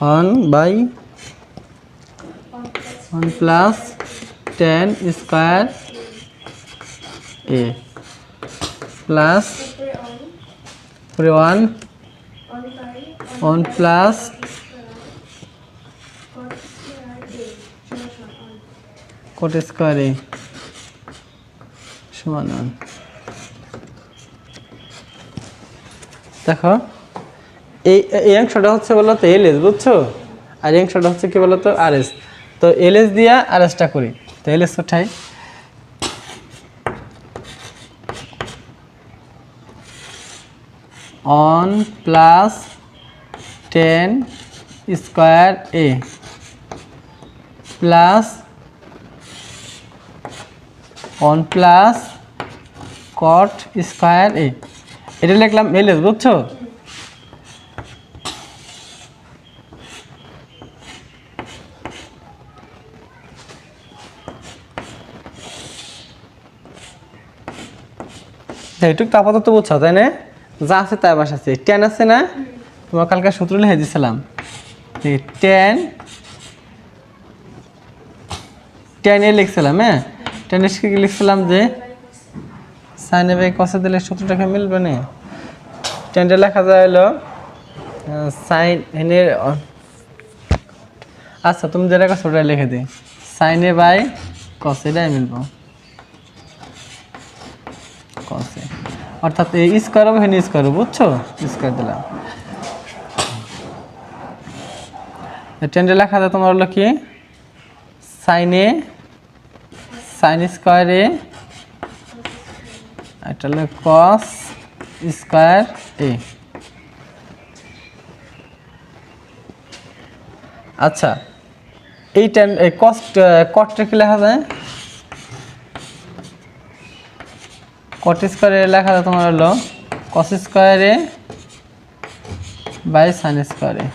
1 plus 10 square a plus 1 plus cot square a সমান 1। দেখো এই অংশটা হচ্ছে বলতো এলএস, বুঝছো? আর এই অংশটা হচ্ছে কি বলতো আরএস। তো এলএস দিয়া আরএসটা করি। তো এলএস উঠাই, 1 plus 10 square a plus 1 plus cot square a। এটা লিখলাম এলএস, বুঝছো? এইটুক তো আপাতত বুঝছো, তাই না? যা আছে তাই বসাচ্ছি। 10 আছে না, তোমার কালকে সূত্র লিখে দিয়েছিলাম। 10 এ লিখছিলাম, হ্যাঁ 10 এ কি লিখছিলাম যে sin a by cos a দিলে সূত্রটাকে মিলবে না। 10 এ লেখা যায় হলো sin এর, আচ্ছা তুমি যেটা কাছে ওটা লিখে দিই, sin a by cos a এটাই মিলবো, cos a অর্থাৎ এই স্কয়ার হবে, এখানে স্কয়ার হবে, বুঝছো? স্কয়ার দিলাম। 10 এ লেখা যায় তোমার হলো কি sin স্কয়ার a, এটা হলো cos স্কয়ার a। আচ্ছা এই 10 এই cotটা কি লেখা যায়? cot স্কয়ার a লেখা যায় তোমার হলো cos square a by sin square a,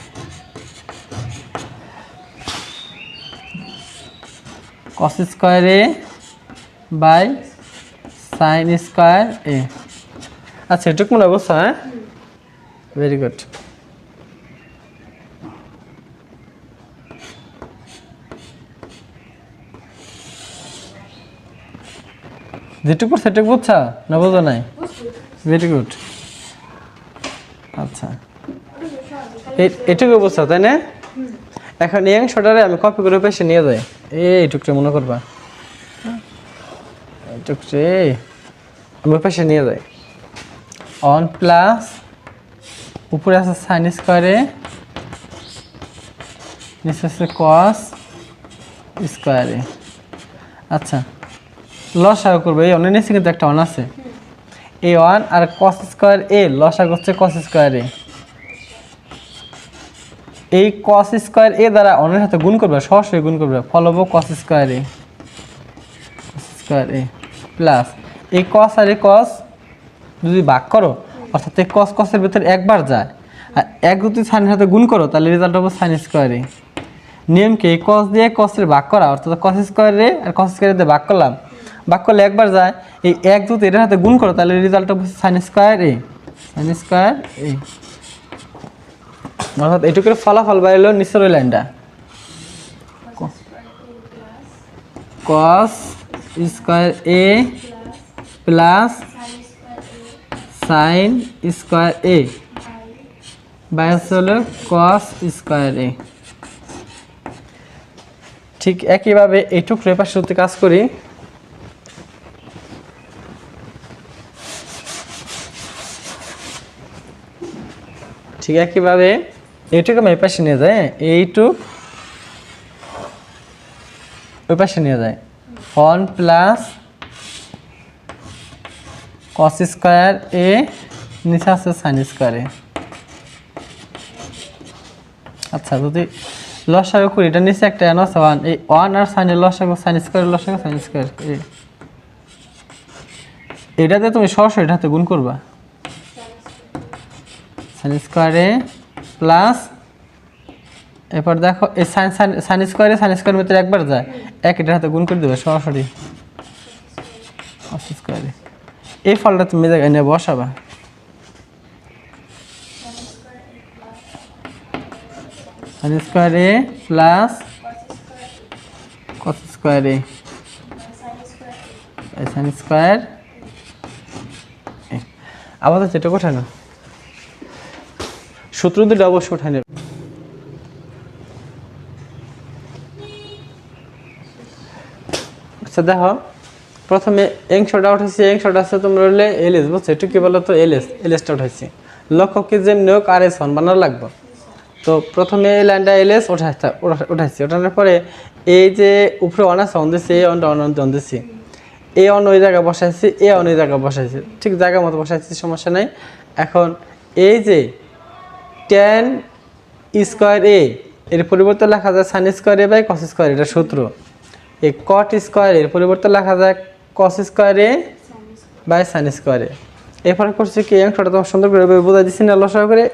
cos square a by sin square a। আচ্ছা এটুকু মনে বুঝছো? হ্যাঁ, ভেরি গুড। যেটুকু সেটুকু বুঝছো না বুঝো নাই? Very good. আচ্ছা এটুকু বুঝছো, তাই না? এখন এই অংশটারে আমি কপি করে পেশে নিয়ে যাই। এইটুকটা মনে করবা, এইটুকটে আমি পেশে নিয়ে যাই। 1 প্লাস উপরে আছে sin স্কয়ার a, নিচে আছে cos স্কয়ার a। আচ্ছা লসাগু করবে, এই অনেক নিচে কিন্তু একটা 1 আছে, এই 1 আর cos স্কয়ার a লসাগু হচ্ছে cos স্কয়ার a। এই cos স্কয়ার a দ্বারা অন্যের সাথে গুণ করবে, সরাসরি গুণ করবে, ফল হবে cos স্কয়ার a প্লাস এই cos আর এই cos যদি ভাগ করো, অর্থাৎ এই cos cos এর ভিতরে একবার যায়, আর এক যদি sin এর সাথে গুণ করো তাহলে রেজাল্ট হবে sin স্কয়ার a। নিয়ম কি, এই cos দিয়ে cos এর ভাগ করা, অর্থাৎ cos স্কয়ার a আর cos স্কয়ার a দিয়ে ভাগ করলাম, ভাগ করলে একবার যায়, এই এক যদি এর সাথে গুণ করো তাহলে রেজাল্ট হবে sin square a, sin square a। অর্থাৎ এটুকুর ফলাফল বাইলো নিচের ওই লাইনটা, cos square a plus sin square a by হলো cos স্কয়ার a। ঠিক একইভাবে এইটুকু রেপার সাথে কাজ করি। ঠিক একইভাবে এইটুকু আমি এই পাশে নিয়ে যাই, এইটুক ওই পাশে নিয়ে যায়, 1 প্লাস cos স্কয়ার a নিচে আছে sin স্কয়ার a। আচ্ছা যদি লসাগু করি, এটা নিচে একটা n আছে 1, এই 1 আর sin এর লসাগু, sin স্কয়ার এর লসাগু sin স্কয়ার a, এটাতে তুমি সরাসরি এটাতে গুণ করবা, sin স্কয়ার a প্লাস, এরপর দেখো এই sin স্কয়ার এর ভিতরে একবার যায়, এক এটার সাথে গুণ করে দেবে সরাসরি cos স্কয়ার a। এই ফলটা তুমি জায়গায় নিয়ে বসাবা, সাইন স্কোয়ার এ প্লাস কস স্কোয়ার এ সাইন স্কোয়ার আবার যেটা কোথায় না সূত্র দুটো অবশ্যই উঠাই নেবে। আচ্ছা দেখো প্রথমে অংশটা উঠেছি, অংশটা আছে তোমার হলে এলএস, বুঝছো? একটু কি বলো তো এলএসটা উঠাইছি। লক্ষ্য কি যে নিয়োগ আর এস ওয়ান বানানো লাগবে। তো প্রথমে এই লাইনটা এলএস উঠাইছি, ওঠানোর পরে এই যে উপরে অন আছে অন দিচ্ছি, এই অনটা অন দিচ্ছি, এ অন ওই জায়গায় বসাইছি, এ অন ওই জায়গায় বসাইছি, ঠিক জায়গা মতো বসাইছি, সমস্যা নাই। এখন এই যে ট্যান স্কোয়ার এ এর পরিবর্তে লেখা যায় sine square A by cos square, এটা সূত্র। এই কট স্কোয়ার এর পরিবর্তে লেখা যায় cos square A by sine square A. এরপরে করছি কি অংশটা তোমার সুন্দর করে বোঝা দিচ্ছি না, লসাগু করে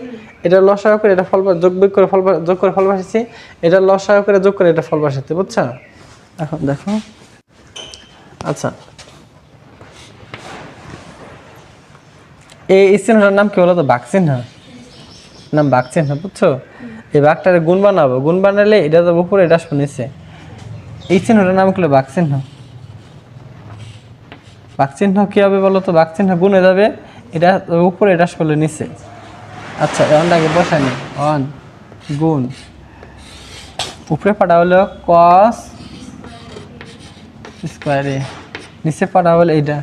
এটা লসাগু করে এটা ফল যোগ করে ফল বসাইছি, এটা লসাগু করে যোগ করে এটা ফল বসাইছি, বুঝছো? এখন দেখো আচ্ছা এই চিহ্নটার নাম কি বলো তো? বাঘ চিহ্ন, নাম বাঘ চিহ্ন, বুঝছো? এই বাঘটারে গুণ বানাবো, গুণ বানালে এটা তো উপরে এটা শুনেছে, এই চিহ্নটার নাম কি বাঘ চিহ্ন। বাঘ চিহ্ন কি হবে বলো তো? বাঘ চিহ্ন গুণে যাবে, এটা উপরে এটা আসলে নিচে। আচ্ছা অনটাকে বসানি, অন গুণ উপরে পাঠা হলো কস স্কোয়ারে, নিচে পাঠা হলো এইটা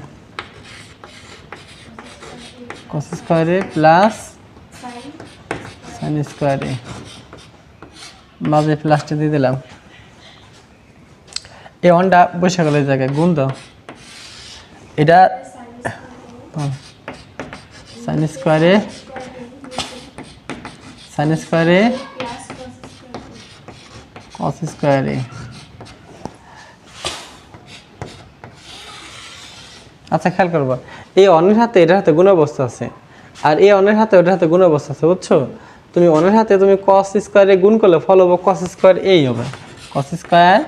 কস স্কোয়ারে প্লাস সাইন স্কোয়ারে, মাঝে প্লাসটা দিয়ে দিলাম। এই অনটা বসে গেল এই জায়গায়, গুণ দাও, এটা সাইন স্কোয়ারে কস স্কোয়ারে। আচ্ছা খেয়াল করবো, এই অনের হাতে এটার হাতে গুণ অবস্থা আছে, আর এই অনের হাতে ওটার হাতে গুণ অবস্থা আছে, বুঝছো? তুমি অনের হাতে তুমি কস স্কোয়ারে গুণ করলে ফল হবে কস স্কোয়ার এই হবে, কস স্কোয়ার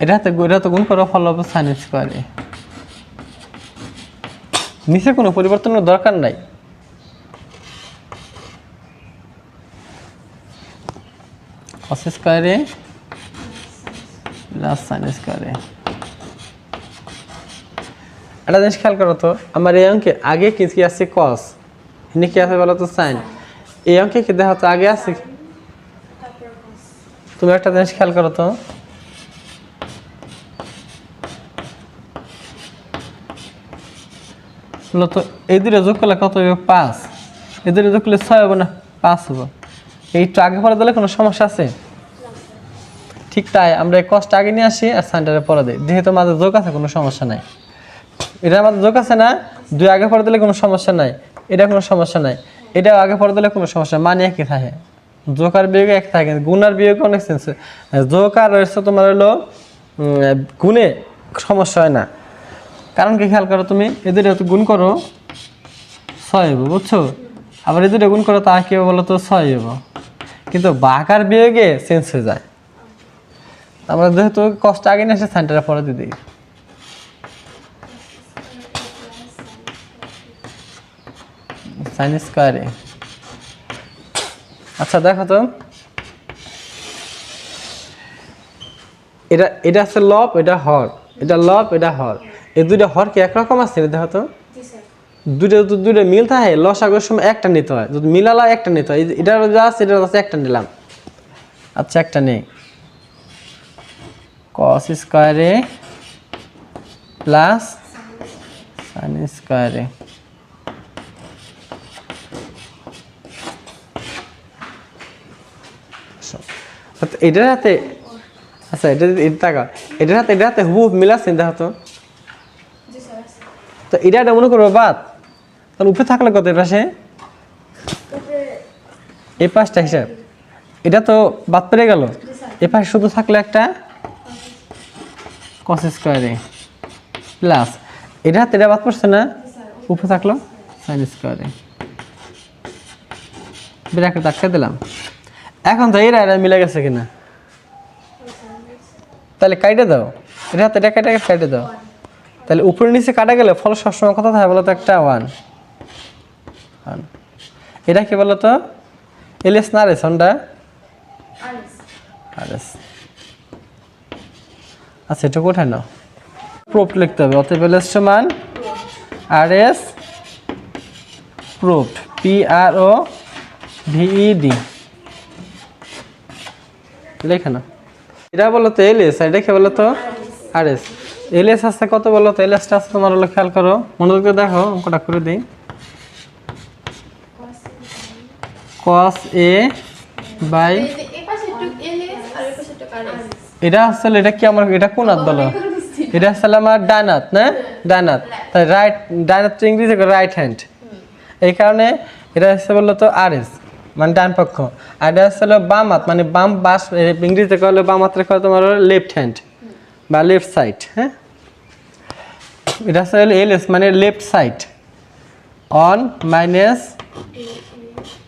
এটা হাতে গুণ করো ফল হবে সাইন স্কোয়ারে। নিচে কোনো পরিবর্তনের দরকার নাই, কস স্কোয়ারে প্লাস সাইন স্কোয়ারে। একটা জিনিস খেয়াল করো তো, আমার এই অঙ্কে আগে কি কি আছে? কস, এখানে কি আছে বলো তো? সাইন। এই অঙ্কে কি দেখা তো আগে আছে? তুমি একটা জিনিস খেয়াল করো তো, বলো তো এই দুটো যোগ করলে কত হবে? 5। এই দুটো যোগ করলে 6 হবে না? 5 হবে। এইটু আগে পরে দিলে কোনো সমস্যা আছে? ঠিক তাই আমরা এই কষ্ট আগে নিয়ে আসি আর সাইনটারে পরে দিই, যেহেতু মাঝে যোগ আছে কোনো সমস্যা নাই। এটার মাঝে যোগ আছে না, 2 আগে পরে দিলে কোনো সমস্যা নাই, এটা কোনো সমস্যা নাই, এটা আগে পরে দিলে কোনো সমস্যা, মানে একই থাকে, যোগ আর বিয়োগ এক থাকে, গুণ আর বিয়োগ অনেক সেন্স। যোগ আর রয়েছে তোমার হলো গুণে সমস্যা হয় না, কারণ কি খেয়াল করো তুমি, এদের গুণ করো 6 হবে, বুঝছো? আবার এদের গুণ করো তা কি হবে বলো তো? 6 হবে, কিন্তু ভাগ আর বিয়োগে চেঞ্জ হয়ে যায়। আমরা যেহেতু কষ্ট আগে নিয়ে আসে সাইনটারে পরে দিয়ে দিই, সাইন স্কোয়ারে। আচ্ছা দেখো তো, এটা আছে লব, এটা হর, এটা লব, এটা হর, এই দুইটা হর কি একরকম আছে? দেখো তো, দুইটা মিল থাকে, লসাগুর সময় একটা নিতে হয়, যদি মিলালা একটা নিতে হয়, এটা যা আছে এটা আছে একটা নিলাম। আচ্ছা একটা নেই, কস স্কোয়ারে প্লাস সাইন স্কোয়ারে। এটার হাতে আচ্ছা এটার হাতে হুবহুব মিল আছে, দেখো তো এটা মনে করবো বাদ, তাহলে উপরে থাকলে কত? এর পাশে এই পাশটা হিসাব, এটা তো বাদ পেরে গেল, এ পাশে শুধু থাকলো একটা কস স্কোয়ারে প্লাস এটা হাতে এটা বাদ পড়ছে না, উপরে থাকলো সাইন স্কোয়ারে, ব্র্যাকেট আটকে দিলাম। এখন তো এরা মিলে গেছে কিনা, তাহলে কাইটে দাও, এটা হাতে এটা কেটে কাইটে দাও, তাহলে উপরে নিচে কাটা গেলে ফল সবসময় কত থাকে বলো তো? একটা 1 1। এটা কি বলো তো? এলএস না আরএস কোনটা? আরএস। আচ্ছা এটা কোথায় নাও? প্রুফড লিখতে হবে। অতএব এলএস সমান আরএস প্রুফড, PROVED লেখা না। এটা বলো তো এলএস, এটা কি বলো তো? আরএস। এলএস আছে কত বলো তো? এলএসটা আছে তোমার হলো, খেয়াল করো, মনোযোগ দিয়ে দেখো, অঙ্কটা করে দিই। cos A বাই এটা আসলে এটা কি আমার এটা কোন হাত বলো? এটা আসলে আমার ডান হাত না? ডান হাত। তাই রাইট, ডান হাত ইংরেজি রাইট হ্যান্ড। এই কারণে এটা হচ্ছে বললো তো আরএস মানে ডান পক্ষ। আর এটা হচ্ছে বাম হাত মানে বাম বাস, ইংরেজিতে কহলে বাম হাত রেখে তোমার লেফট হ্যান্ড বা লেফট সাইড। হ্যাঁ, এটা হচ্ছে এলএস মানে left side. On minus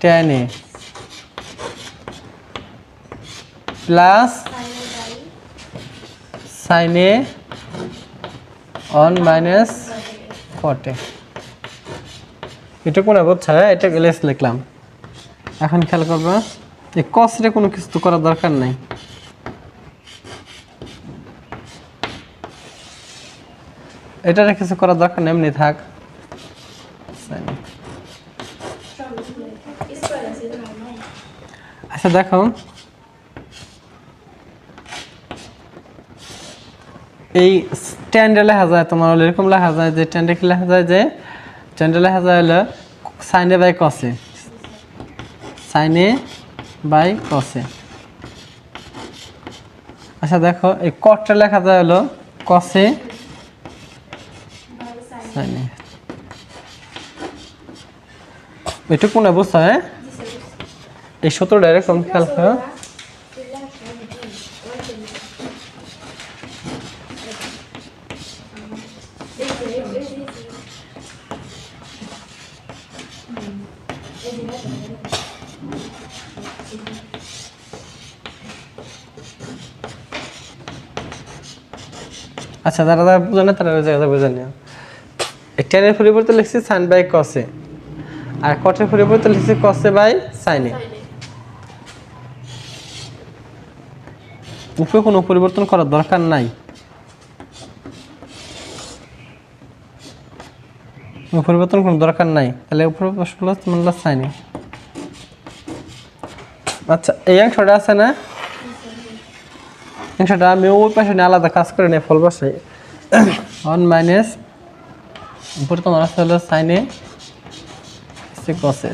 tan A plus sin A on minus cot A। এটা কোন বুঝছো? এটা এলএস লিখলাম। এখন খেয়াল করবা এই কসরে কোনো কিছু তো করার দরকার নাই। এটার কিছু করার দরকার নেই, এমনি থাক। আচ্ছা দেখো, এই স্ট্যান্ডে লেখা যায় তোমার হলো এরকম লেখা যায় যে স্ট্যান্ডে কি লেখা যায় যে স্ট্যান্ডে লেখা যায় হলো sin A by cos A, sin A by cos A। আচ্ছা দেখো এই কটটা লেখা যায় হলো cos A sin A। এটুকু না বুঝছো? হ্যাঁ, এই সূত্রটা এরকম খেয়াল করো। আচ্ছা যারা যারা বুঝে না তারা ওই জায়গাটা বুঝে নিও। টেনের পরিবর্তে লিখছি সাইন বাই কসে, আর কটের পরিবর্তে লিখছি কসে বাই সাইনে। উপরে কোনো পরিবর্তন করার দরকার নাই, পরিবর্তন কোনো দরকার নাই। তাহলে উপরে তোমার সাইনে। আচ্ছা এই অংশটা আছে না, অংশটা আমি ওই পাশে আলাদা কাজ করে নেই, ফল বসাই। 1 মাইনাস উপরে তোমার আছে হলো সাইনে কসে।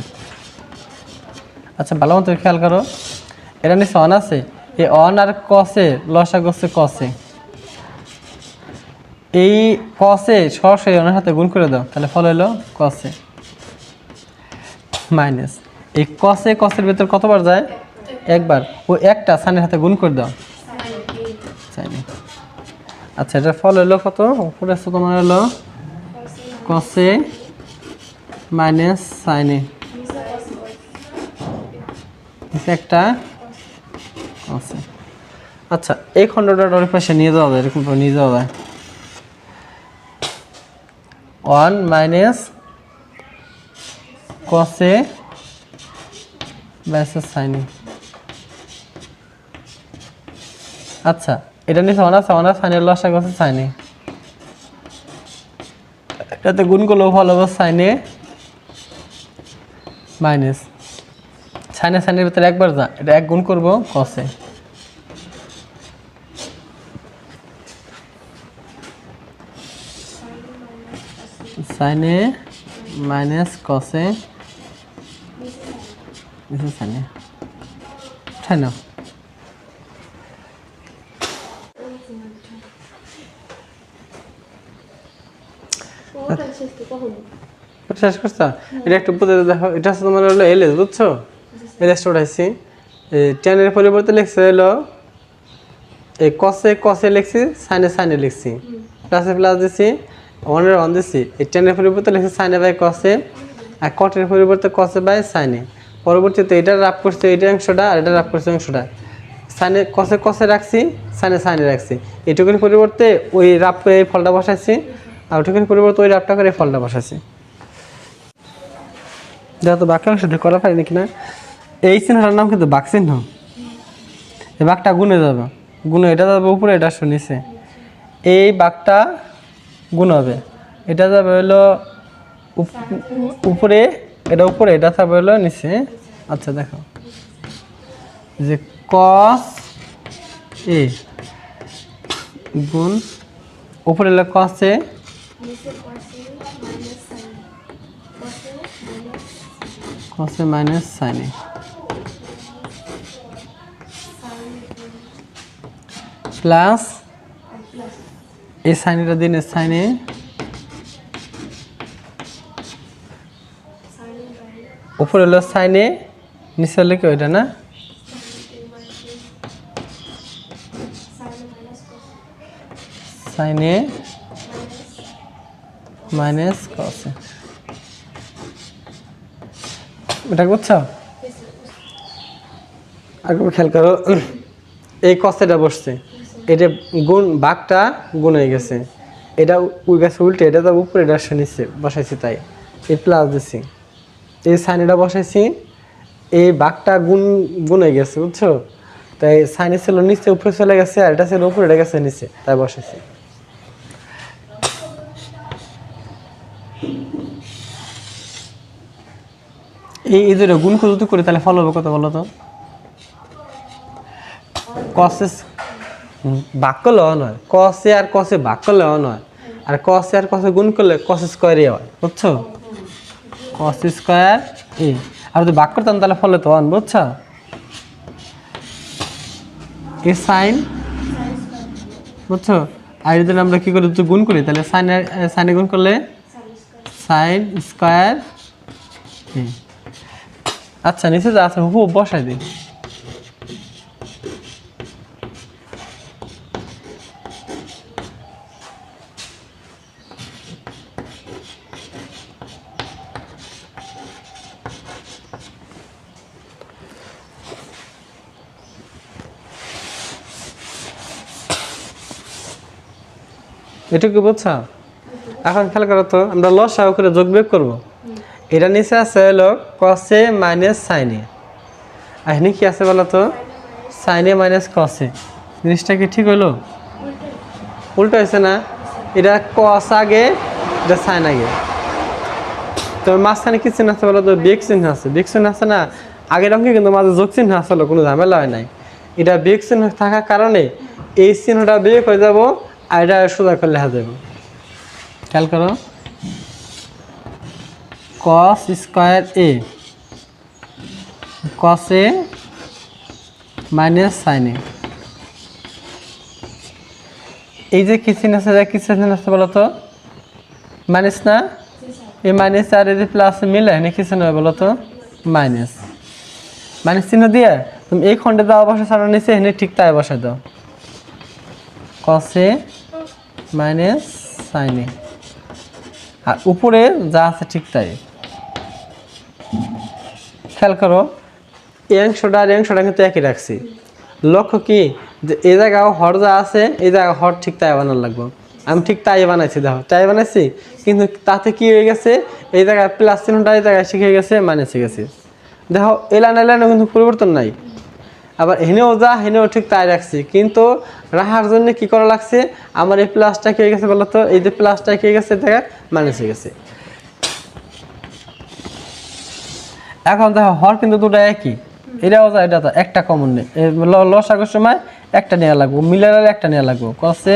আচ্ছা ভালো মতো খেয়াল করো, এটা নিচে অন আছে, এই অন আর কসে লসা করছে কসে, এই কসে সরাসরি অনের সাথে গুণ করে দাও, তাহলে ফল হলো কসে মাইনাস এই কসে কসের ভিতর কতবার যায়? একবার। ও একটা সাইনের সাথে গুণ করে দাও সাইনে। আচ্ছা এটার ফল হলো কত? উপরে আছে তোমার হলো কসে মাইনাস সাইনে, একটা আছে। আচ্ছা এই খণ্ডটা ওর পাশে নিয়ে যাওয়া যায়, এরকম নিয়ে যাওয়া যায়। 1 মাইনাস কসে ভার্সেস সাইনে। আচ্ছা এটা নিচে অনার্স অনার্স সাইনের লসা করছে সাইনে, এটাতে গুণ করলেও ভালো হবে সাইনে মাইনাস সাইনে সাইনের ভিতরে একবার যা, এটা এক গুণ করবো কসে। সাইনে মাইনাস কসে সাইনে, তাই না? শেষ করছো? এটা একটু বুঝে দেখো, এটা হচ্ছে তোমার হলো এলএস, বুঝছো? এলএসটা উঠাইছি, টেনের পরিবর্তে লিখছে হলো এই কসে কসে লিখছি, সাইনে সাইনে লিখছি, প্লাসে প্লাস দিছি, ওয়ানের অন দিছি। এই টেনের পরিবর্তে লিখছি সাইনে বাই কসে, আর কটের পরিবর্তে কসে বাই সাইনে। পরবর্তীতে এটা রাফ করছে এইটা অংশটা, আর এটা রাফ করছে অংশটা, সাইনে কসে কসে রাখছি, সাইনে সাইনে রাখছি। এটুকুর পরিবর্তে ওই রাফ করে এই ফলটা বসাইছি, আর ওটাকে পরিবর্তে ওই রাফটা করে ফলটা বসাইছি। দেখো তো বাক্যাংশ সাথে করা পারি নাকি না। এই চিহ্নটার নাম কিন্তু বাক চিহ্ন। এই বাঘটা গুনে যাবে, গুনে এটা যাবে উপরে, এটা শুনিছে। এই বাঘটা গুণ হবে, এটা যাবে হলো উপরে, এটা উপরে, এটা যাবে হলো নিচে। আচ্ছা দেখো যে কস এ গুণ উপরে হলো কস এ কসে মাইনাস সাইনে প্লাস এই সাইনটা দিন সাইনে উপরে হলো সাইনে, নিচে হলে কি ওইটা না সাইনে মাইনাস কসে। এটা বুঝছো? আগে খেয়াল করো, এই কসেটা বসছে, এটা গুণ বাঘটা গুণ হয়ে গেছে, এটা ওই গেছে উল্টে, এটা তো উপরে, এটা নিচে বসাইছি, তাই এই প্লাস দিছি, এই সাইন এটা বসাইছি, এই বাঘটা গুণ গুণ হয়ে গেছে, বুঝছো? তাই সাইনে ছিল নিচে, উপরে চলে গেছে, আর এটা ছিল উপরে, এটা গেছে নিচে, তাই বসাইছি। এই দুটো গুণ যদি করি তাহলে ফল হবে কত বলো তো? কসে বাক্য লওয়া নয়, কসে আর কসে বাক্য লওয়া নয়, আর কসে আর কসে গুণ করলে কস স্কোয়ারই হয়, বুঝছো? কস স্কোয়ার এ, আর যদি বাক্য করতাম তাহলে ফলে তো ওয়ান, বুঝছো? এ সাইন, বুঝছো? আর যদি আমরা কি করি গুণ করি তাহলে সাইনে গুণ করলে সাইন স্কোয়ার। আচ্ছা নিচে যা আছে হুবহু বসাই দিই। এটুকু বুঝছো? এখন খেয়াল করো তো, আমরা লসাগু করে যোগ বিয়োগ করবো। এটা নিচে আছে হলো কসে মাইনাস সাইনে, আর এখানে কি আছে বলো তো? সাইনে মাইনাস কসে। জিনিসটা কি ঠিক হলো? উল্টো হয়েছে না? এটা কস আগে, এটা সাইন আগে। তো মাঝখানে কি চিহ্ন আছে বলো তো? বিয়োগ চিহ্ন আছে। বিয়োগ চিহ্ন আছে না? আগের অঙ্কে কিন্তু মাঝে যোগ চিহ্ন আসলে কোনো ঝামেলা হয় নাই। এটা বিয়োগ চিহ্ন থাকার কারণে এই চিহ্নটা বিয়োগ হয়ে যাব, আর এটা সোজা করে লেখা যাবে। খেয়াল করো, কস স্কোয়ার এ কসে মাইনাস সাইনে, এই যে কি চিহ্ন আছে, কি চিহ্ন আছে বলো তো? মাইনাস না? এই মাইনাস আর এই যে প্লাস মিলে এখানে কি চিহ্ন হয় বলো তো? মাইনাস। মাইনাস চিহ্ন দিয়ে তুমি এই খণ্ডে দাও বসে সারা নিচে, এখানে ঠিক তাই বসে দাও, কসে মাইনাস সাইনে, আর উপরে যা আছে ঠিক তাই। খেয়াল করো, এই অংশটা আর এই অংশটা কিন্তু একই রাখছি। লক্ষ্য কি যে এই জায়গায় হর যা আছে, এই জায়গায় হর ঠিক তাই বানানো লাগবে। আমি ঠিক তাই বানাইছি, দেখো তাই বানাইছি, কিন্তু তাতে কি হয়ে গেছে, এই জায়গায় প্লাস চিহ্নটা এই জায়গায় শিখে গেছে, মাইনাসে গেছে। দেখো এলানো এলানো কিন্তু পরিবর্তন নাই। আবার হেনেও যা, হেনেও ঠিক তাই রাখছি, কিন্তু রাখার জন্য কি করা লাগছে, আমার এই প্লাসটা কি হয়ে গেছে বলো তো? এই যে প্লাসটা কি হয়ে গেছে, জায়গায় মাইনাসে গেছে। এখন দেখো হর কিন্তু দুটো একই, এটাও যা এটা তো একটা কমন নেই, লসাগুর সময় একটা নেওয়া লাগবো, মিলার একটা নেওয়া লাগবো, কসে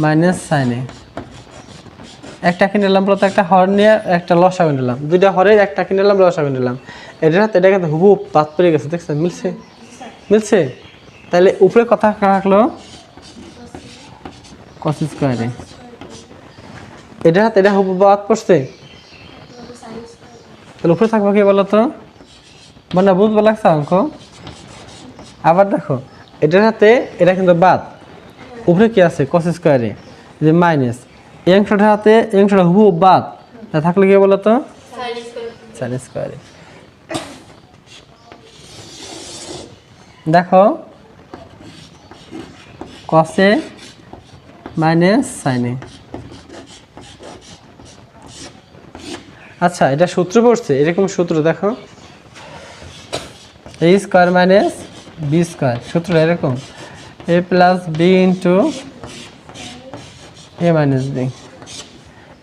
মাইনাস সাইনে। একটা কিনে নিলাম বলতে, একটা হর নিয়ে একটা লসাগু নিলাম, দুইটা হরের একটা কিনে নিলাম, লসাগু নিলাম, এটা কিন্তু হুবহু বাদ পড়ে গেছে, দেখছেন? মিলছে? মিলছে? তাহলে উপরে কথা রাখলো কস স্কোয়ারে, এটা হুবহু বাদ পড়ছে, তাহলে উপরে থাকবো কি বলো তো? মানে বুঝবো লাগছে অঙ্ক? আবার দেখো এটার সাথে এটা কিন্তু বাদ, উপরে কি আছে কস স্কোয়ারে, যে মাইনাস, এই অংশটার হাতে এই অংশটা হুবহু বাদ, তা থাকলে কি বলো তো? সাইন স্কোয়ারে। দেখো কসে মাইনাস সাইনে, আচ্ছা এটা সূত্র পড়ছে, এরকম সূত্র দেখো, এ স্কোয়ার মাইনাস বি স্কোয়ার, সূত্র এরকম এ প্লাস বি ইন্টু এ মাইনাস বি।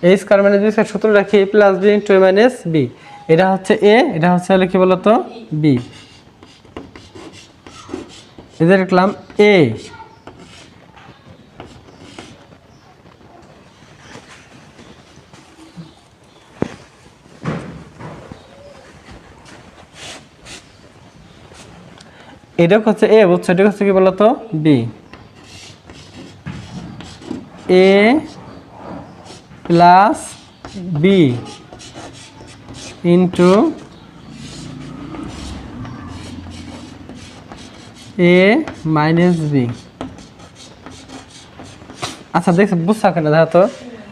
এ স্কোয়ার মাইনাস বি স্কোয়ার সূত্র রাখি এ প্লাস বি ইন্টু এ মাইনাস বি। এটা হচ্ছে এ, এটা হচ্ছে হলো কি বলতো বি। এদের লিখলাম এ, এটা হচ্ছে এ বুঝছো, এটা হচ্ছে কি বলতো বি। এ প্লাস বি ইন্টু এ মাইনাস বি। আচ্ছা দেখছি বুঝছো কেন, দেখো তো,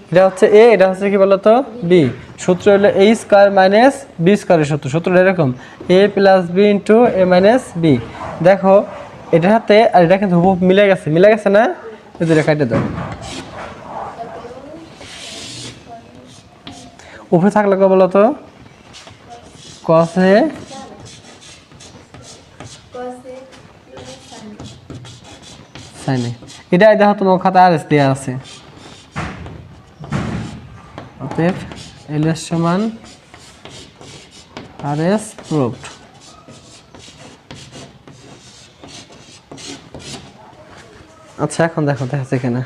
এটা হচ্ছে এ, এটা হচ্ছে কি বলতো বি। সূত্র হলো এ স্কোয়ার মাইনাস বি স্কোয়ারের সূত্র, সূত্রটা এরকম এ প্লাস বি ইন্টু এ মাইনাস বি। দেখো এটার সাথে আর এটা কিন্তু হুবহু মিলে গেছে, মিলে গেছে না, এই দুটো কাটে দাও। উপরে থাকলে কে বলতো cos এ sin এ। এটাই দেখো তোমার খাতা আর এস দেওয়া আছে, অতএব এল এস সমান আর এস প্রুভড। আচ্ছা এখন দেখো দেখাচ্ছে কিনা।